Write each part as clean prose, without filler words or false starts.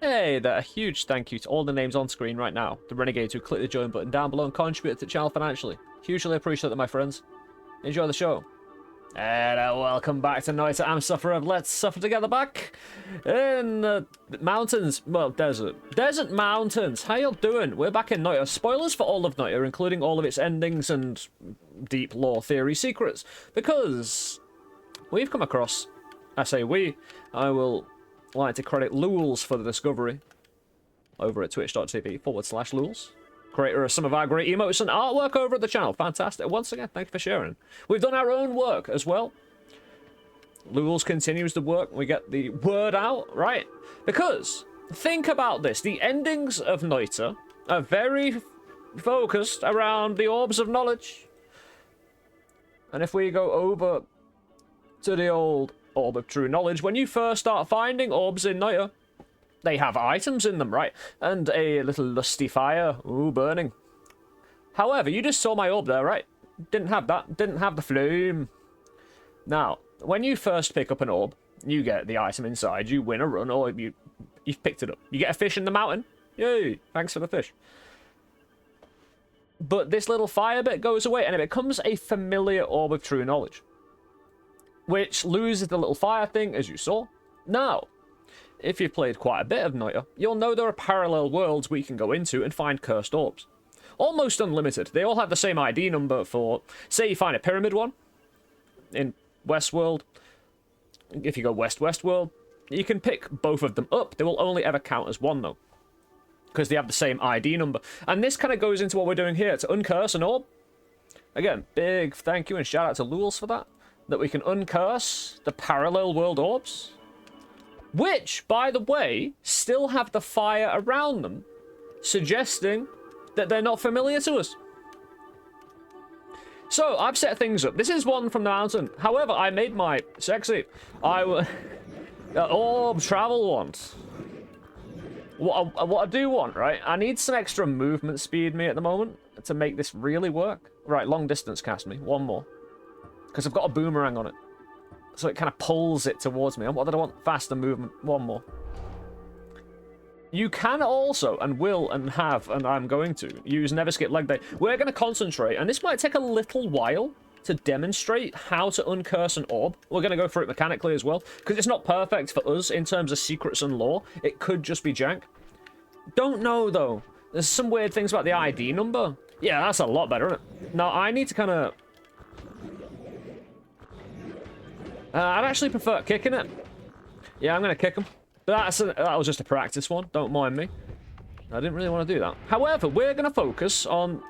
Hey there, a huge thank you to all the names on screen right now. The renegades who click the join button down below and contribute to the channel financially. Hugely appreciate that, my friends. Enjoy the show. And welcome back to Noita. I'm Sufferer. Let's suffer together back in the mountains. Well, desert. Desert mountains. How y'all doing? We're back in Noita. Spoilers for all of Noita, including all of its endings and deep lore theory secrets. Because we've come across, I say we, I will like to credit Lools for the discovery over at twitch.tv/Lools. Creator of some of our great emotes and artwork over at the channel. Fantastic. Once again, thank you for sharing. We've done our own work as well. Lools continues the work. We get the word out, right? Because, think about this. The endings of Noita are very focused around the Orbs of Knowledge. And if we go over to the old Orb of True Knowledge, when you first start finding orbs in Noita, they have items in them, right? And a little lusty fire. Ooh, burning. However, you just saw my orb there, right? Didn't have that. Didn't have the flame. Now, when you first pick up an orb, you get the item inside. You win a run, or you've picked it up. You get a fish in the mountain. Yay! Thanks for the fish. But this little fire bit goes away, and it becomes a familiar Orb of True Knowledge, which loses the little fire thing, as you saw. Now, if you've played quite a bit of Noita, you'll know there are parallel worlds we can go into and find cursed orbs. Almost unlimited. They all have the same ID number for, say you find a pyramid one in Westworld. If you go Westworld, you can pick both of them up. They will only ever count as one, though, because they have the same ID number. And this kind of goes into what we're doing here, to uncurse an orb. Again, big thank you and shout out to Lools for that we can uncurse the parallel world orbs, which, by the way, still have the fire around them, suggesting that they're not familiar to us. So, I've set things up. This is one from the mountain. However, I made my sexy. Orb travel ones. What I do want, right? I need some extra movement speed me at the moment to make this really work. Right, long distance cast me. One more. Because I've got a boomerang on it. So it kind of pulls it towards me. And what did I want? Faster movement. One more. You can also, and will, and have, and I'm going to, use Never Skip Leg Day. We're going to concentrate, and this might take a little while to demonstrate how to uncurse an orb. We're going to go through it mechanically as well, because it's not perfect for us in terms of secrets and lore. It could just be jank. Don't know, though. There's some weird things about the ID number. Yeah, that's a lot better, isn't it? Now, I need to kind of... I'd actually prefer kicking it. Yeah, I'm going to kick him. But that was just a practice one. Don't mind me. I didn't really want to do that. However, we're going to focus on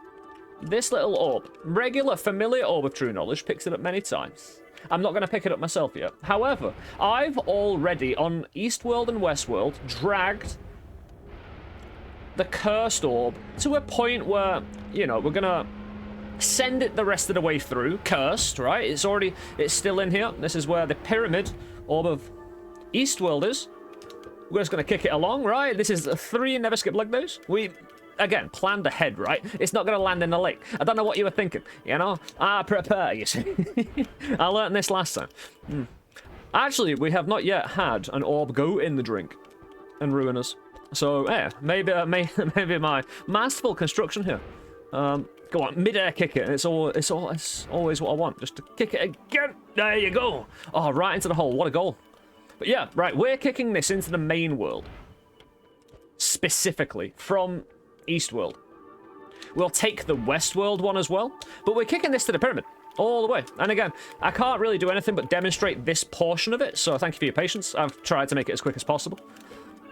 this little orb. Regular, familiar Orb of True Knowledge. Picked it up many times. I'm not going to pick it up myself yet. However, I've already, on Eastworld and Westworld, dragged the cursed orb to a point where, you know, we're going to send it the rest of the way through. Cursed, right? It's still in here. This is where the pyramid Orb of Eastworld is. We're just going to kick it along, right? This is 3 Never Skip Leg Days. We, again, planned ahead, right? It's not going to land in the lake. I don't know what you were thinking, you know? Prepare, you see. I learned this last time. Actually, we have not yet had an orb go in the drink and ruin us. So, yeah, maybe my masterful construction here. Go on, mid-air kick it. It's always what I want. Just to kick it again. There you go. Oh, right into the hole. What a goal. But yeah, right, we're kicking this into the main world. Specifically, from Eastworld. We'll take the Westworld one as well. But we're kicking this to the pyramid. All the way. And again, I can't really do anything but demonstrate this portion of it. So thank you for your patience. I've tried to make it as quick as possible.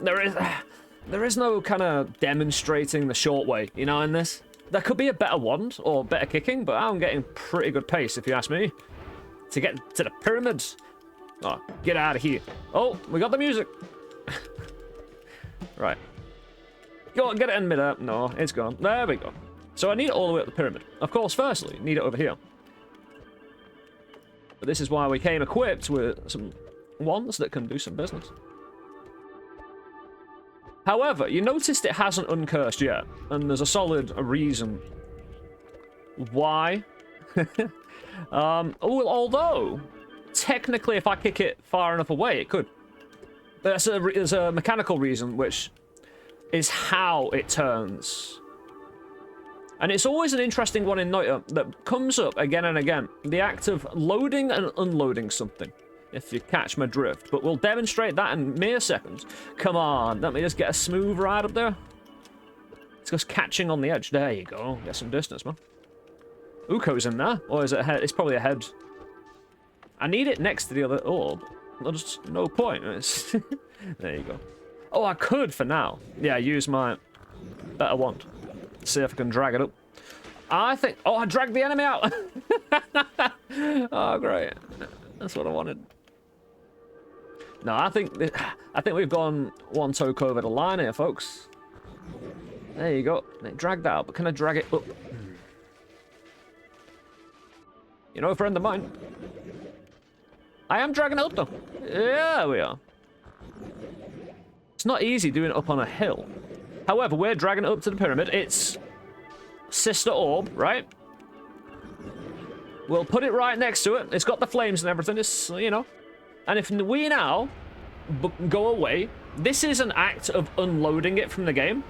There is no kind of demonstrating the short way, you know, in this. There could be a better wand or better kicking, but I'm getting pretty good pace, if you ask me. To get to the pyramids. Oh, get out of here. Oh, we got the music. Right. Go on, get it in mid-air. No, it's gone. There we go. So I need it all the way up the pyramid. Of course, firstly, need it over here. But this is why we came equipped with some wands that can do some business. However, you noticed it hasn't uncursed yet, and there's a solid reason why. Although, technically, if I kick it far enough away, it could. There's a mechanical reason, which is how it turns. And it's always an interesting one in Noita that comes up again and again. The act of loading and unloading something, if you catch my drift. But we'll demonstrate that in mere seconds. Come on, let me just get a smooth ride up there. It's just catching on the edge. There you go. Get some distance, man. Uko's in there. Or is it a head? It's probably a head. I need it next to the other orb. There's no point. There you go. Oh, I could for now. Yeah, use my better wand. See if I can drag it up. I think... Oh, I dragged the enemy out! Oh, great. That's what I wanted. No, I think we've gone one toe over the line here, folks. There you go. Drag that out, but can I drag it up? You know, a friend of mine. I am dragging it up, though. Yeah, we are. It's not easy doing it up on a hill. However, we're dragging it up to the pyramid. It's sister orb, right? We'll put it right next to it. It's got the flames and everything. It's, you know. And if we now go away, this is an act of unloading it from the game.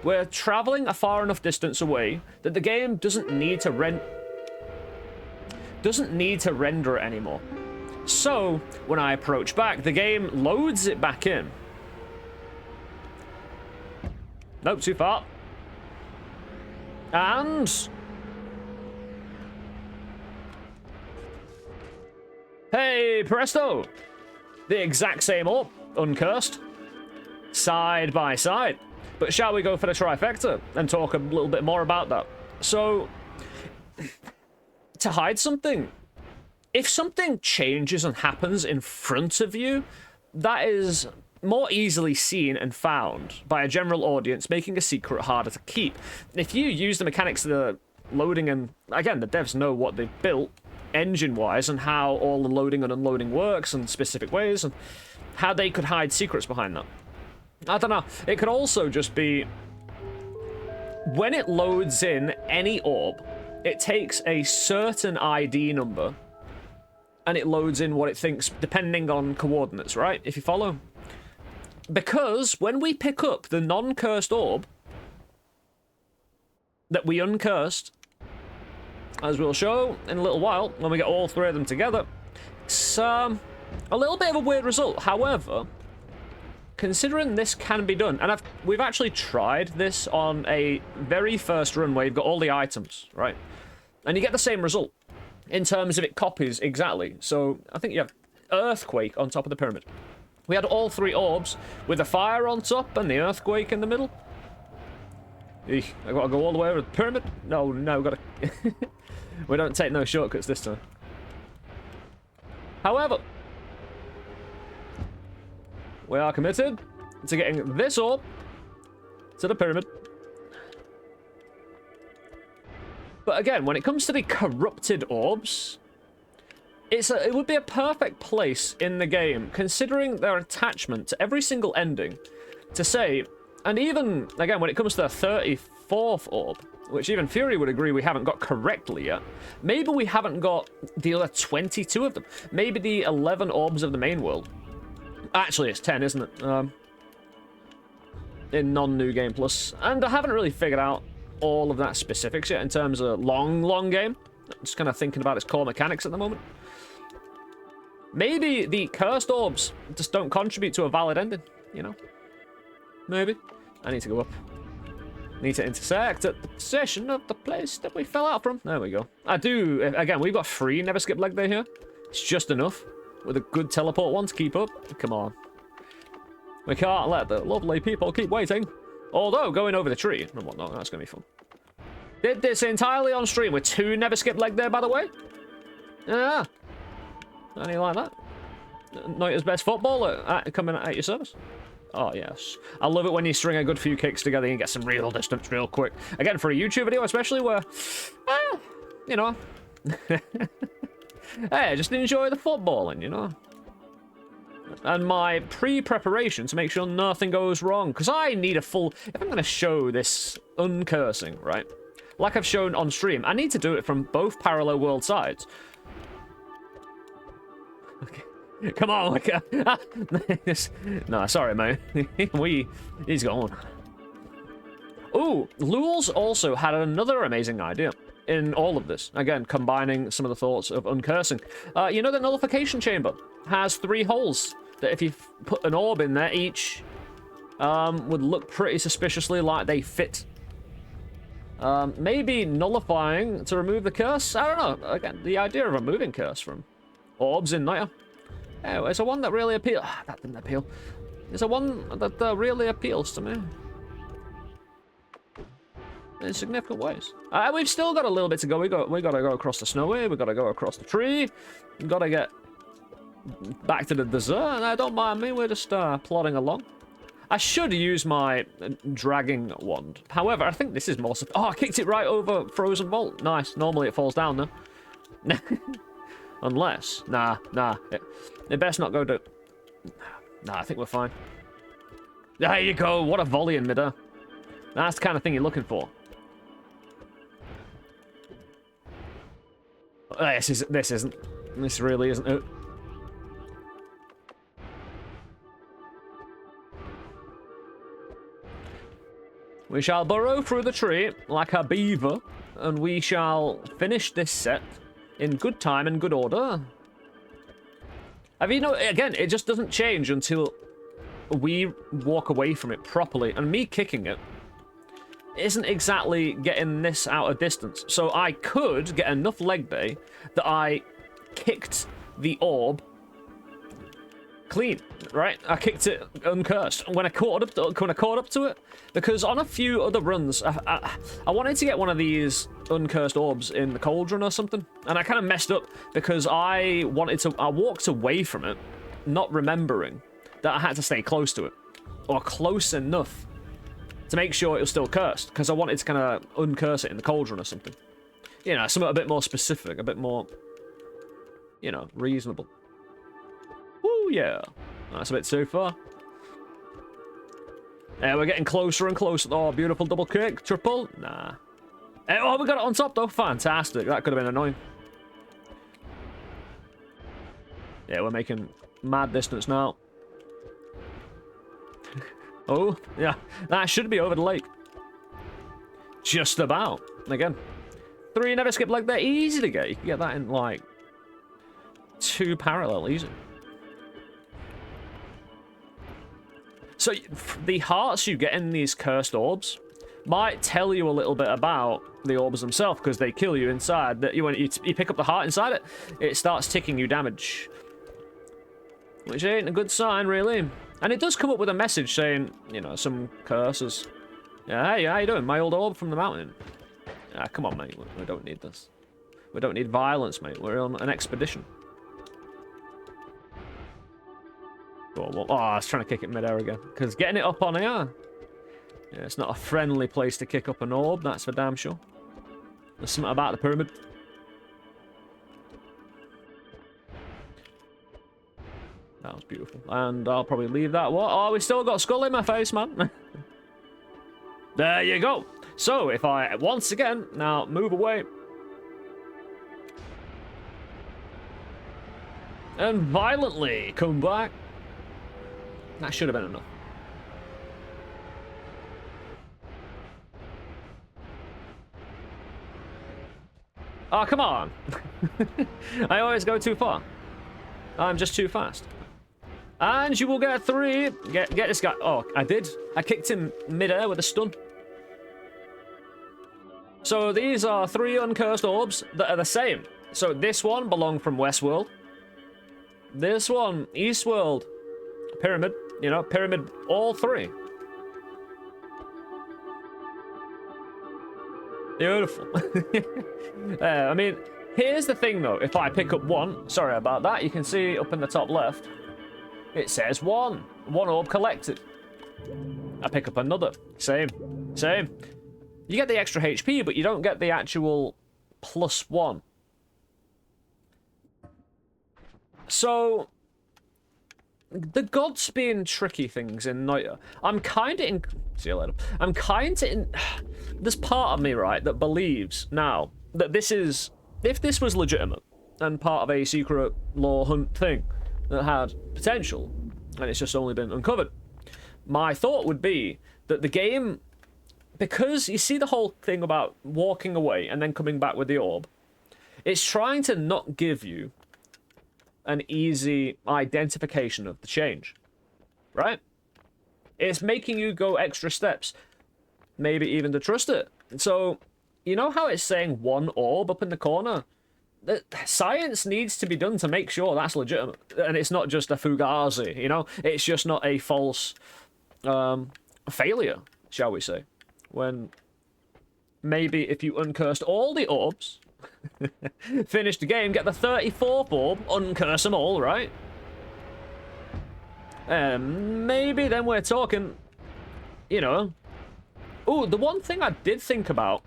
We're traveling a far enough distance away that the game doesn't need to render it anymore. So, when I approach back, the game loads it back in. Nope, too far. And... Hey, presto! The exact same orb, uncursed. Side by side. But shall we go for the trifecta and talk a little bit more about that? So, to hide something, if something changes and happens in front of you, that is more easily seen and found by a general audience, making a secret harder to keep. If you use the mechanics of the loading, and again, the devs know what they've built engine-wise and how all the loading and unloading works in specific ways, and how they could hide secrets behind that. I don't know. It could also just be when it loads in any orb, it takes a certain ID number and it loads in what it thinks depending on coordinates, right? If you follow. Because when we pick up the non-cursed orb that we uncursed, as we'll show in a little while, when we get all three of them together, it's a little bit of a weird result. However, considering this can be done, and we've actually tried this on a very first run where you've got all the items, right? And you get the same result in terms of it copies exactly. So I think you have Earthquake on top of the pyramid. We had all three orbs with the fire on top and the earthquake in the middle. Eek, I gotta go all the way over the pyramid? No, gotta... We don't take no shortcuts this time. However, we are committed to getting this orb to the pyramid. But again, when it comes to the corrupted orbs, it would be a perfect place in the game, considering their attachment to every single ending, to say, and even, again, when it comes to the 34th orb, which even Fury would agree we haven't got correctly yet, maybe we haven't got the other 22 of them. Maybe the 11 orbs of the main world. Actually, it's 10, isn't it? In non-New Game Plus. And I haven't really figured out all of that specifics yet in terms of long game. I'm just kind of thinking about its core mechanics at the moment. Maybe the cursed orbs just don't contribute to a valid ending, you know? Maybe. I need to go up. Need to intersect at the position of the place that we fell out from. There we go. I do, again, we've got 3 never skip leg day here. It's just enough. With a good teleport one to keep up. Come on. We can't let the lovely people keep waiting. Although, going over the tree and whatnot, that's going to be fun. Did this entirely on stream with 2 never skip leg there, by the way. Yeah. Anything like that. Noita's best footballer coming at your service. Oh, yes. I love it when you string a good few kicks together and get some real distance real quick. Again, for a YouTube video, especially where, well, you know. Hey, just enjoy the footballing, you know. And my pre-preparation to make sure nothing goes wrong. Because I need a full... If I'm going to show this uncursing, right? Like I've shown on stream, I need to do it from both parallel world sides. Okay. Come on, no, sorry, mate. He's gone. Ooh, Lulz also had another amazing idea in all of this. Again, combining some of the thoughts of Uncursing. You know the nullification chamber has 3 holes that if you put an orb in there, each would look pretty suspiciously like they fit. Maybe nullifying to remove the curse? I don't know. Again, the idea of removing curse from orbs in Noita. Oh, it's a one that really appeals. That didn't appeal. It's a one that really appeals to me. In significant ways. We've still got a little bit to go. We got to go across the snowy. We got to go across the tree. We got to get back to the desert. And don't mind me. We're just plodding along. I should use my dragging wand. However, I think this is more... Oh, I kicked it right over Frozen Vault. Nice. Normally it falls down, though. Unless... Nah. It best not go to... Nah, I think we're fine. There you go. What a volley in midair. That's the kind of thing you're looking for. This really isn't it. We shall burrow through the tree like a beaver, and we shall finish this set in good time and good order. Have you know, again, it just doesn't change until we walk away from it properly, and me kicking it isn't exactly getting this out of distance. So I could get enough leg day that I kicked the orb clean, right? I kicked it uncursed when I caught up to it, because on a few other runs, I wanted to get one of these uncursed orbs in the cauldron or something, and I kind of messed up because I walked away from it, not remembering that I had to stay close to it, or close enough to make sure it was still cursed, because I wanted to kind of uncurse it in the cauldron or something. You know, something a bit more specific, a bit more, you know, reasonable. Woo, yeah. That's a bit too far. We're getting closer and closer. Oh, beautiful double kick. Triple. Nah. Oh, we got it on top, though. Fantastic. That could have been annoying. Yeah, we're making mad distance now. Oh, yeah. That should be over the lake. Just about. Again. 3 never skip like that. Easy to get. You can get that in, like, 2 parallel. Easy. So, the hearts you get in these cursed orbs might tell you a little bit about the orbs themselves, because they kill you inside. That when you pick up the heart inside it, it starts ticking you damage. Which ain't a good sign, really. And it does come up with a message saying, you know, some curses. Yeah, hey, how you doing? My old orb from the mountain. Ah, come on, mate. We don't need this. We don't need violence, mate. We're on an expedition. Oh, I was trying to kick it midair again. Because getting it up on here... Yeah, it's not a friendly place to kick up an orb, that's for damn sure. There's something about the pyramid. That was beautiful. And I'll probably leave that. What? Oh, we still got skull in my face, man. There you go. So, if I, once again, now move away. And violently come back. That should have been enough. Oh, come on. I always go too far. I'm just too fast. And you will get 3. Get this guy. Oh, I did. I kicked him mid-air with a stun. So these are 3 uncursed orbs that are the same. So this one belonged from Westworld. This one, Eastworld. Pyramid. You know, pyramid, all 3. Beautiful. I mean, here's the thing, though. If I pick up 1, sorry about that, you can see up in the top left, it says 1. 1 orb collected. I pick up another. Same. You get the extra HP, but you don't get the actual +1. So... the gods being tricky things in Noita. I'm kind of in... See you later. I'm kind of in... There's part of me, right, that believes now that this is... If this was legitimate and part of a secret lore hunt thing, that had potential, and it's just only been uncovered. My thought would be that the game, because you see the whole thing about walking away and then coming back with the orb, it's trying to not give you an easy identification of the change, right? It's making you go extra steps, maybe even to trust it. So, you know how it's saying one orb up in the corner? The science needs to be done to make sure that's legitimate, and it's not just a fugazi, you know? It's just not a false failure, shall we say? When maybe if you uncursed all the orbs, finish the game, get the 34th orb, uncurse them all, right? Maybe then we're talking, you know... Ooh, the one thing I did think about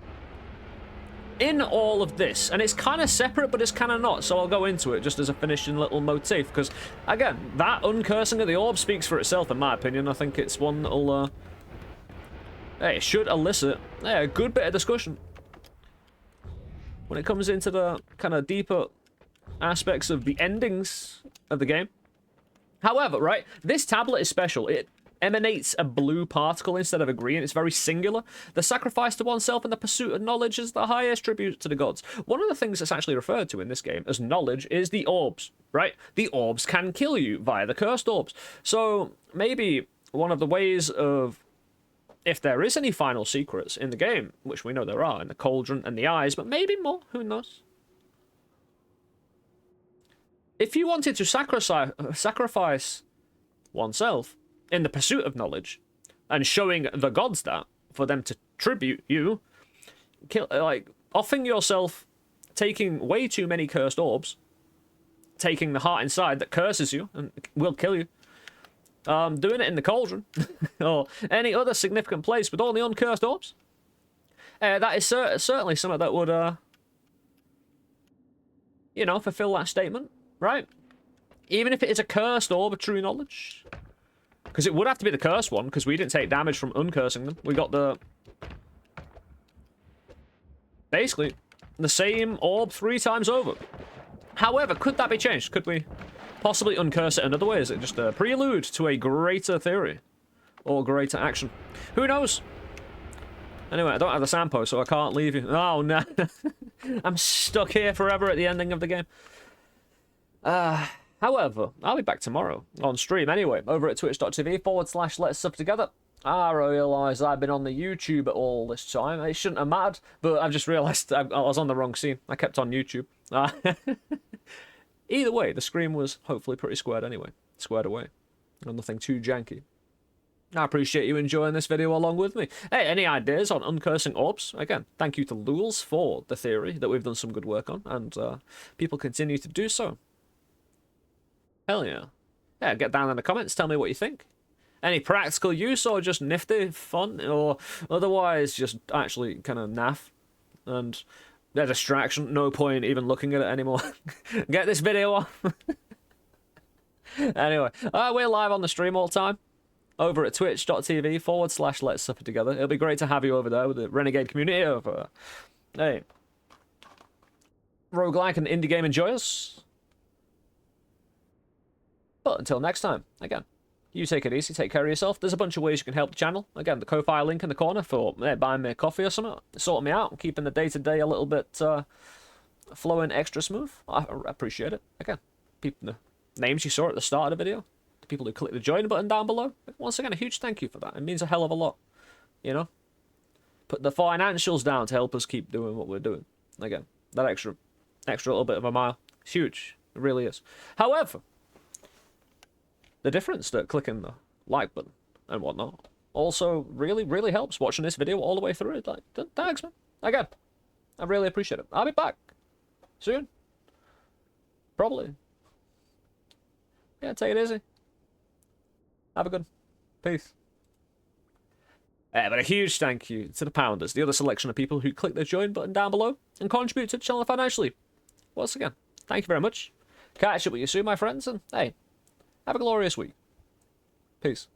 in all of this, and it's kind of separate, but it's kind of not, so I'll go into it just as a finishing little motif, because, again, that uncursing of the orb speaks for itself, in my opinion. I think it's one that'll, hey, it should elicit, a good bit of discussion when it comes into the kind of deeper aspects of the endings of the game. However, right, this tablet is special. It emanates a blue particle instead of a green. It's very singular. The sacrifice to oneself and the pursuit of knowledge is the highest tribute to the gods. One of the things that's actually referred to in this game as knowledge is the orbs, right? The orbs can kill you via the cursed orbs. So maybe one of the ways of, if there is any final secrets in the game, which we know there are in the cauldron and the eyes, but maybe more, who knows? If you wanted to sacrifice oneself in the pursuit of knowledge, and showing the gods that, for them to tribute you, offering yourself, taking way too many cursed orbs, taking the heart inside that curses you and will kill you, doing it in the cauldron, or any other significant place with all the uncursed orbs, that is certainly something that would, you know, fulfill that statement, right? Even if it is a cursed orb of true knowledge. Because it would have to be the cursed one, because we didn't take damage from uncursing them. We got the... basically, the same orb 3 times over. However, could that be changed? Could we possibly uncurse it another way? Is it just a prelude to a greater theory? Or greater action? Who knows? Anyway, I don't have the sampo, so I can't leave you. Oh, no. I'm stuck here forever at the ending of the game. However, I'll be back tomorrow on stream anyway, over at twitch.tv/Let's Suffer Together. I realise I've been on the YouTube all this time. It shouldn't have mattered, but I've just realised I was on the wrong scene. I kept on YouTube. Either way, the screen was hopefully pretty squared anyway. Squared away. Nothing too janky. I appreciate you enjoying this video along with me. Hey, any ideas on uncursing orbs? Again, thank you to Lulz for the theory that we've done some good work on, and people continue to do so. Hell yeah. Yeah, get down in the comments, tell me what you think. Any practical use, or just nifty, fun, or otherwise just actually kind of naff and a distraction, no point even looking at it anymore. Get this video off. Anyway, we're live on the stream all the time over at twitch.tv/Let's Suffer Together. It'll be great to have you over there with the renegade community of hey, roguelike and indie game enjoyers. But until next time, again, you take it easy, take care of yourself. There's a bunch of ways you can help the channel. Again, the Ko-Fi link in the corner for buying me a coffee or something, sorting me out, and keeping the day-to-day a little bit flowing extra smooth. I appreciate it. Again, people, the names you saw at the start of the video, the people who click the join button down below, once again, a huge thank you for that. It means a hell of a lot, you know? Put the financials down to help us keep doing what we're doing. Again, that extra little bit of a mile, it's huge. It really is. However, the difference that clicking the like button and whatnot also really, really helps watching this video all the way through. Like, thanks, man. Again, I really appreciate it. I'll be back soon. Probably. Yeah, take it easy. Have a good peace. But a huge thank you to the Pounders, the other selection of people who click the join button down below and contribute to the channel financially. Once again, thank you very much. Catch up with you soon, my friends, and hey, have a glorious week. Peace.